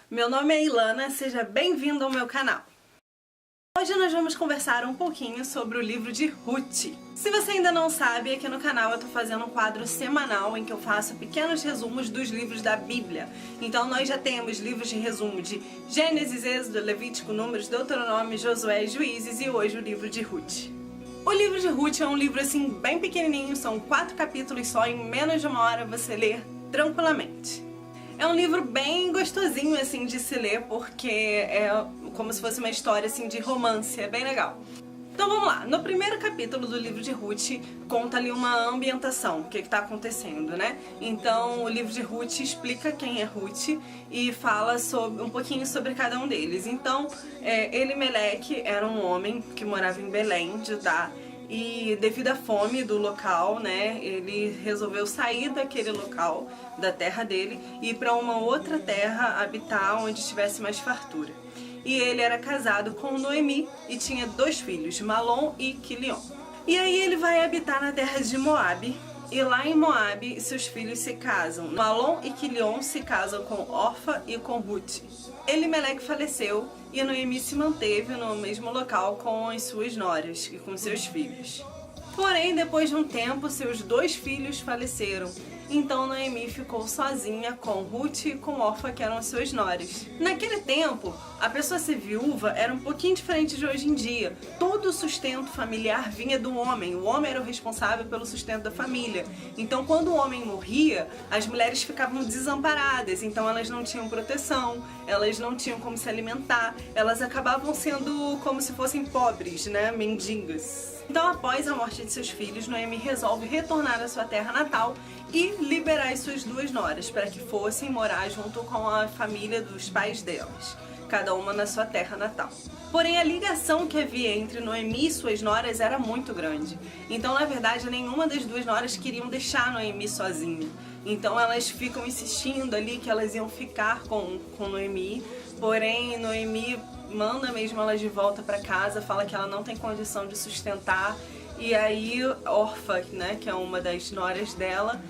Meu nome é Ilana, seja bem-vindo ao meu canal. Hoje nós vamos conversar um pouquinho sobre o livro de Ruth. Se você ainda não sabe, aqui no canal eu tô fazendo um quadro semanal em que eu faço pequenos resumos dos livros da Bíblia. Então nós já temos livros de resumo de Gênesis, Êxodo, Levítico, Números, Deuteronômio, Josué e Juízes e hoje o livro de Ruth. O livro de Ruth é um livro assim bem pequenininho, são 4 capítulos só, em menos de 1 hora você lê tranquilamente. É um livro bem gostosinho assim de se ler, porque é como se fosse uma história assim de romance, é bem legal. Então vamos lá, no primeiro capítulo do livro de Ruth conta ali uma ambientação, o que está acontecendo, né? Então o livro de Ruth explica quem é Ruth e fala um pouquinho sobre cada um deles. Então Elimeleque era um homem que morava em Belém, Judá, e devido à fome do local, né, ele resolveu sair daquele local, da terra dele, e ir para uma outra terra habitar onde tivesse mais fartura. E ele era casado com Noemi e tinha 2 filhos, Malom e Quilion. E aí ele vai habitar na terra de Moabe, e lá em Moabe seus filhos se casam. Malom e Quilion se casam com Orfa e com Ruth. Elimeleque faleceu e Noemi se manteve no mesmo local com as suas noras e com seus filhos. Porém, depois de um tempo, seus 2 filhos faleceram. Então Noemi ficou sozinha com Ruth e com Orfa, que eram as suas noras. Naquele tempo, a pessoa ser viúva era um pouquinho diferente de hoje em dia. Todo o sustento familiar vinha do homem. O homem era o responsável pelo sustento da família. Então, quando o homem morria, as mulheres ficavam desamparadas. Então, elas não tinham proteção, elas não tinham como se alimentar. Elas acabavam sendo como se fossem pobres, né? Mendigas. Então, após a morte de seus filhos, Noemi resolve retornar à sua terra natal e liberar as suas 2 noras para que fossem morar junto com a família dos pais delas, cada uma na sua terra natal. Porém, a ligação que havia entre Noemi e suas noras era muito grande. Então, na verdade, nenhuma das 2 noras queriam deixar Noemi sozinha. Então, elas ficam insistindo ali que elas iam ficar com Noemi, porém, Noemi manda mesmo elas de volta para casa, fala que ela não tem condição de sustentar. E aí Orfa, né, que é uma das noras dela,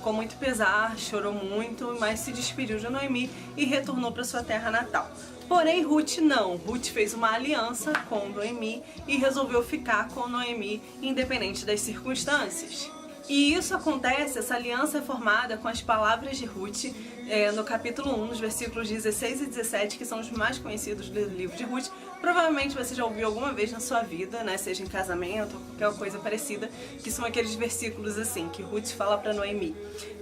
com muito pesar, chorou muito, mas se despediu de Noemi e retornou para sua terra natal. Porém, Ruth não. Ruth fez uma aliança com Noemi e resolveu ficar com Noemi, independente das circunstâncias. E isso acontece, essa aliança é formada com as palavras de Ruth no capítulo 1, nos versículos 16 e 17, que são os mais conhecidos do livro de Ruth. Provavelmente você já ouviu alguma vez na sua vida, né, seja em casamento ou qualquer coisa parecida, que são aqueles versículos assim, que Ruth fala para Noemi: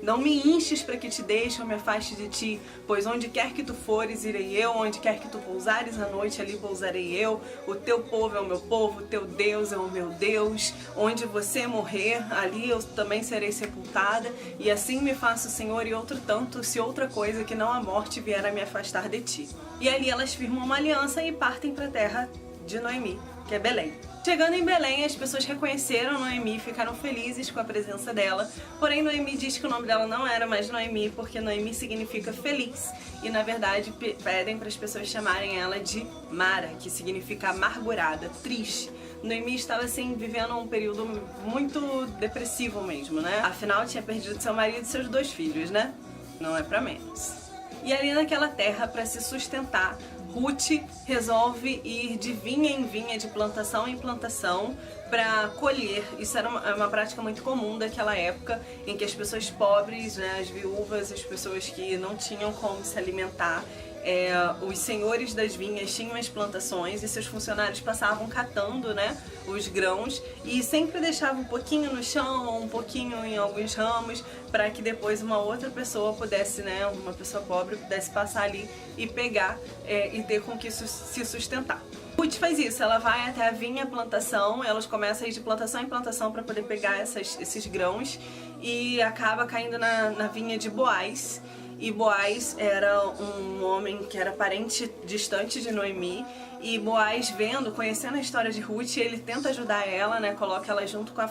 não me enches para que te deixe ou me afaste de ti, pois onde quer que tu fores, irei eu, onde quer que tu pousares à noite, ali pousarei eu, o teu povo é o meu povo, o teu Deus é o meu Deus, onde você morrer, ali eu também serei sepultada, e assim me faça o Senhor e outro tanto, se outra coisa que não a morte vier a me afastar de ti. E ali elas firmam uma aliança e partem para a terra de Noemi, que é Belém. Chegando em Belém, as pessoas reconheceram Noemi e ficaram felizes com a presença dela, porém Noemi diz que o nome dela não era mais Noemi, porque Noemi significa feliz, e na verdade pedem para as pessoas chamarem ela de Mara, que significa amargurada, triste. Noemi estava assim vivendo um período muito depressivo mesmo, né? Afinal tinha perdido seu marido e seus 2 filhos, né? Não é pra menos. E ali naquela terra, para se sustentar, Ruth resolve ir de vinha em vinha, de plantação em plantação, para colher. Isso era uma prática muito comum daquela época, em que as pessoas pobres, né, as viúvas, as pessoas que não tinham como se alimentar, os senhores das vinhas tinham as plantações e seus funcionários passavam catando, né, os grãos e sempre deixavam um pouquinho no chão, um pouquinho em alguns ramos, para que depois uma outra pessoa pudesse, né, uma pessoa pobre pudesse passar ali e pegar e ter com que isso se sustentar. Ruth faz isso, ela vai até a vinha plantação, elas começam a ir de plantação em plantação para poder pegar esses grãos e acaba caindo na vinha de Boaz. E Boaz era um homem que era parente distante de Noemi, e Boaz conhecendo a história de Ruth, ele tenta ajudar ela, né, coloca ela junto com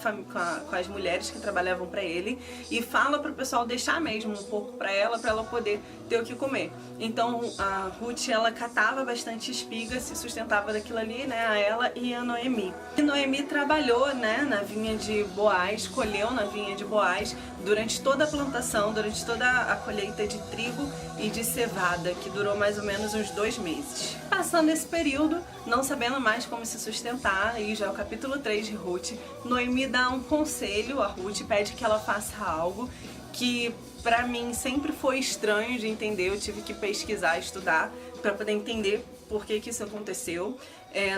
as mulheres que trabalhavam para ele e fala para o pessoal deixar mesmo um pouco para ela poder ter o que comer. Então a Ruth, ela catava bastante espigas, se sustentava daquilo ali, né, a ela e a Noemi. E Noemi trabalhou, né, na vinha de Boaz, colheu na vinha de Boaz, durante toda a plantação, durante toda a colheita de trigo e de cevada, que durou mais ou menos uns 2 meses. Passando esse período, não sabendo mais como se sustentar, aí já é o capítulo 3 de Ruth, Noemi dá um conselho a Ruth, pede que ela faça algo que pra mim sempre foi estranho de entender, eu tive que pesquisar, estudar para poder entender por que isso aconteceu.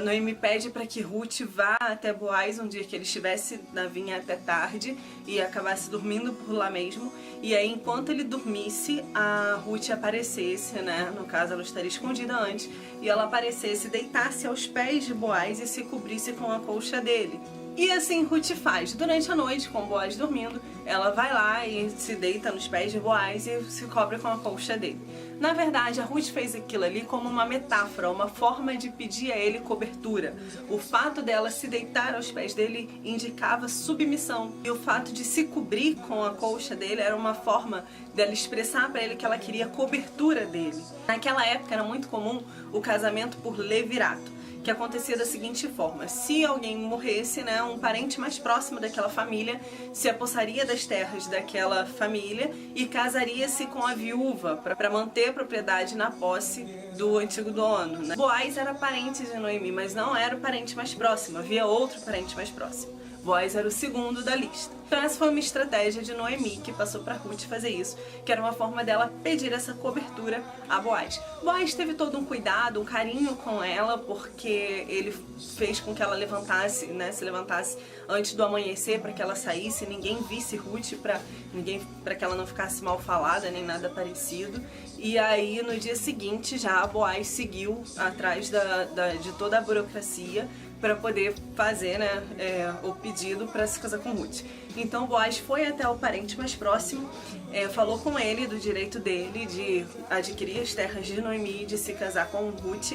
Noemi pede para que Ruth vá até Boaz um dia que ele estivesse na vinha até tarde e acabasse dormindo por lá mesmo. E aí, enquanto ele dormisse, a Ruth aparecesse, né? No caso, ela estaria escondida antes, e ela aparecesse, deitasse aos pés de Boaz e se cobrisse com a colcha dele. E assim Ruth faz. Durante a noite, com Boaz dormindo, ela vai lá e se deita nos pés de Boaz e se cobre com a colcha dele. Na verdade, a Ruth fez aquilo ali como uma metáfora, uma forma de pedir a ele cobertura. O fato dela se deitar aos pés dele indicava submissão. E o fato de se cobrir com a colcha dele era uma forma dela expressar para ele que ela queria cobertura dele. Naquela época era muito comum o casamento por levirato, que acontecia da seguinte forma: se alguém morresse, né, um parente mais próximo daquela família se apossaria das terras daquela família e casaria-se com a viúva para manter a propriedade na posse do antigo dono, né? Boaz era parente de Noemi, mas não era o parente mais próximo, havia outro parente mais próximo. Boaz era o segundo da lista. Então essa foi uma estratégia de Noemi que passou para Ruth fazer isso, que era uma forma dela pedir essa cobertura a Boaz. Boaz teve todo um cuidado, um carinho com ela, porque ele fez com que ela levantasse, né, se levantasse antes do amanhecer para que ela saísse, ninguém visse Ruth, para que ela não ficasse mal falada nem nada parecido. E aí no dia seguinte já Boaz seguiu atrás de toda a burocracia para poder fazer, né, o pedido para se casar com Ruth. Então Boaz foi até o parente mais próximo, falou com ele do direito dele de adquirir as terras de Noemi, de se casar com Ruth.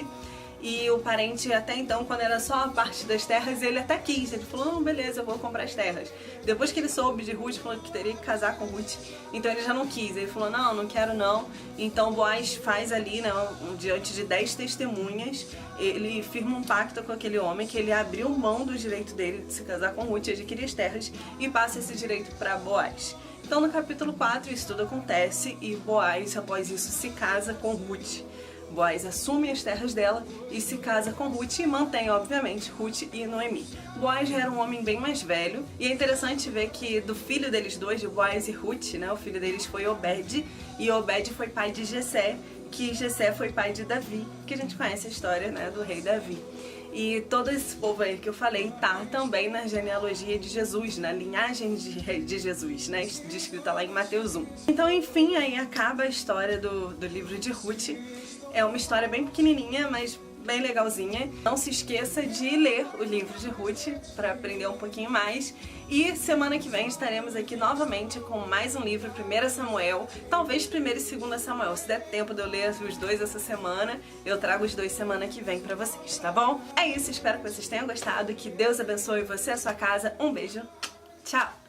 E o parente, até então, quando era só a parte das terras, ele até quis. Ele falou, não, beleza, eu vou comprar as terras. Depois que ele soube de Ruth, falou que teria que casar com Ruth, então ele já não quis. Ele falou, não, não quero não. Então Boaz faz ali, né, diante de 10 testemunhas, ele firma um pacto com aquele homem, que ele abriu mão do direito dele de se casar com Ruth, adquirir as terras e passa esse direito para Boaz. Então no capítulo 4 isso tudo acontece e Boaz, após isso, se casa com Ruth. Boaz assume as terras dela e se casa com Ruth e mantém, obviamente, Ruth e Noemi. Boaz já era um homem bem mais velho e é interessante ver que do filho deles dois, de Boaz e Ruth, né, o filho deles foi Obed, e Obed foi pai de Jessé, que Jessé foi pai de Davi, que a gente conhece a história, né, do rei Davi. E todo esse povo aí que eu falei tá também na genealogia de Jesus, na linhagem de Jesus, né, descrita lá em Mateus 1. Então, enfim, aí acaba a história do livro de Ruth. É uma história bem pequenininha, mas bem legalzinha. Não se esqueça de ler o livro de Ruth para aprender um pouquinho mais. E semana que vem estaremos aqui novamente com mais um livro, 1 Samuel, talvez 1 e 2 Samuel. Se der tempo de eu ler os dois essa semana, eu trago os dois semana que vem pra vocês, tá bom? É isso, espero que vocês tenham gostado, que Deus abençoe você e a sua casa. Um beijo, tchau!